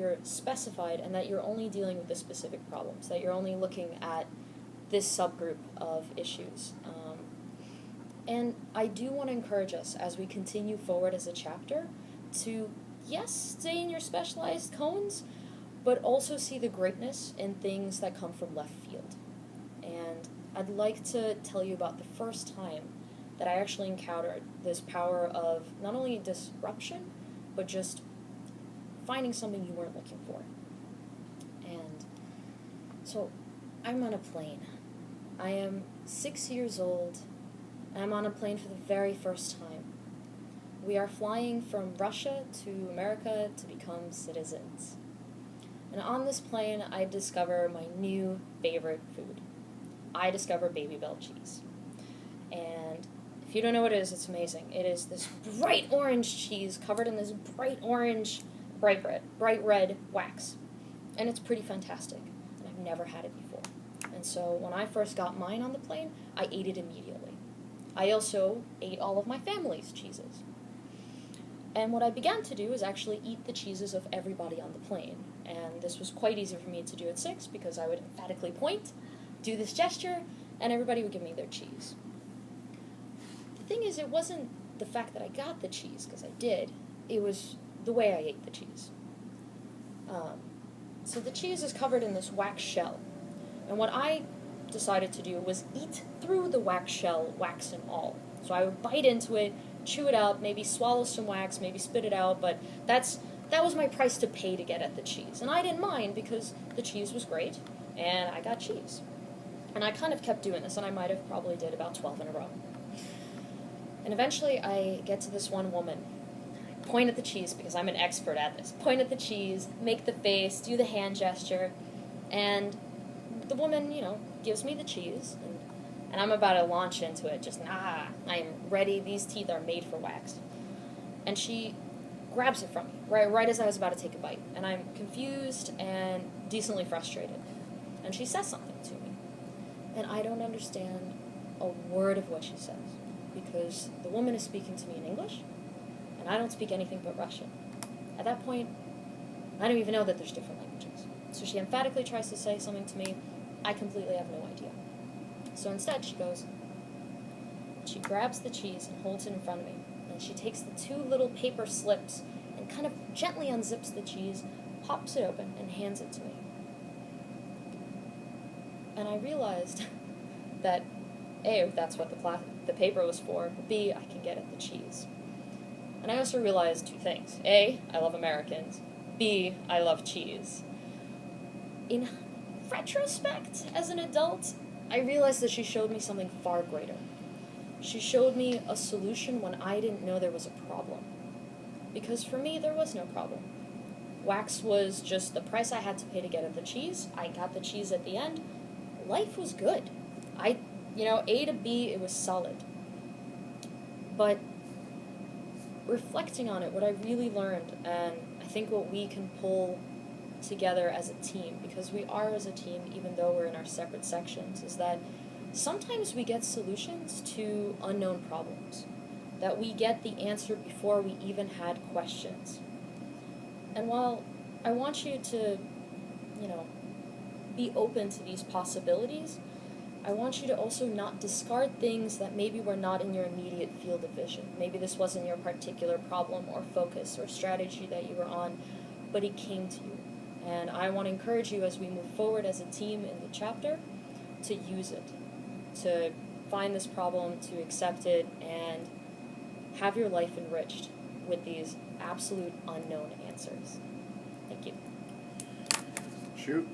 you're specified and that you're only dealing with the specific problems, that you're only looking at this subgroup of issues. And I do want to encourage us as we continue forward as a chapter to, yes, stay in your specialized cones, but also see the greatness in things that come from left field. And I'd like to tell you about the first time that I actually encountered this power of not only disruption, but just finding something you weren't looking for. And so I'm on a plane. I am 6 years old, and I'm on a plane for the very first time. We are flying from Russia to America to become citizens. And on this plane, I discover my new favorite food. I discover Baby Bell cheese. And if you don't know what it is, it's amazing. It is this bright orange cheese covered in this bright red wax. And it's pretty fantastic. And I've never had it before. And so when I first got mine on the plane, I ate it immediately. I also ate all of my family's cheeses. And what I began to do is actually eat the cheeses of everybody on the plane. And this was quite easy for me to do at 6 because I would emphatically point, do this gesture, and everybody would give me their cheese. The thing is, it wasn't the fact that I got the cheese, because I did. It was the way I ate the cheese. So the cheese is covered in this wax shell. And what I decided to do was eat through the wax shell, wax and all. So I would bite into it, chew it up, maybe swallow some wax, maybe spit it out, but that was my price to pay to get at the cheese. And I didn't mind because the cheese was great, and I got cheese. And I kind of kept doing this, and I might have probably did about 12 in a row. And eventually I get to this one woman. I point at the cheese because I'm an expert at this. Point at the cheese, make the face, do the hand gesture, and the woman, gives me the cheese, and I'm about to launch into it, I am ready, these teeth are made for wax. And she grabs it from me, right as I was about to take a bite, and I'm confused and decently frustrated. And she says something to me, and I don't understand a word of what she says, because the woman is speaking to me in English, and I don't speak anything but Russian. At that point, I don't even know that there's different languages. So she emphatically tries to say something to me. I completely have no idea. So instead, she grabs the cheese and holds it in front of me, and she takes the 2 little paper slips and kind of gently unzips the cheese, pops it open, and hands it to me. And I realized that A, that's what the paper was for, but B, I can get at the cheese. And I also realized 2 things. A, I love Americans. B, I love cheese. In retrospect, as an adult, I realized that she showed me something far greater. She showed me a solution when I didn't know there was a problem. Because for me, there was no problem. Wax was just the price I had to pay to get at the cheese. I got the cheese at the end. Life was good. A to B, it was solid. But reflecting on it, what I really learned, and I think what we can pull together as a team, because we are as a team even though we're in our separate sections, is that sometimes we get solutions to unknown problems, that we get the answer before we even had questions. And while I want you to, be open to these possibilities, I want you to also not discard things that maybe were not in your immediate field of vision. Maybe this wasn't your particular problem or focus or strategy that you were on, but it came to you. And I want to encourage you as we move forward as a team in the chapter to use it, to find this problem, to accept it, and have your life enriched with these absolute unknown answers. Thank you. Shoot.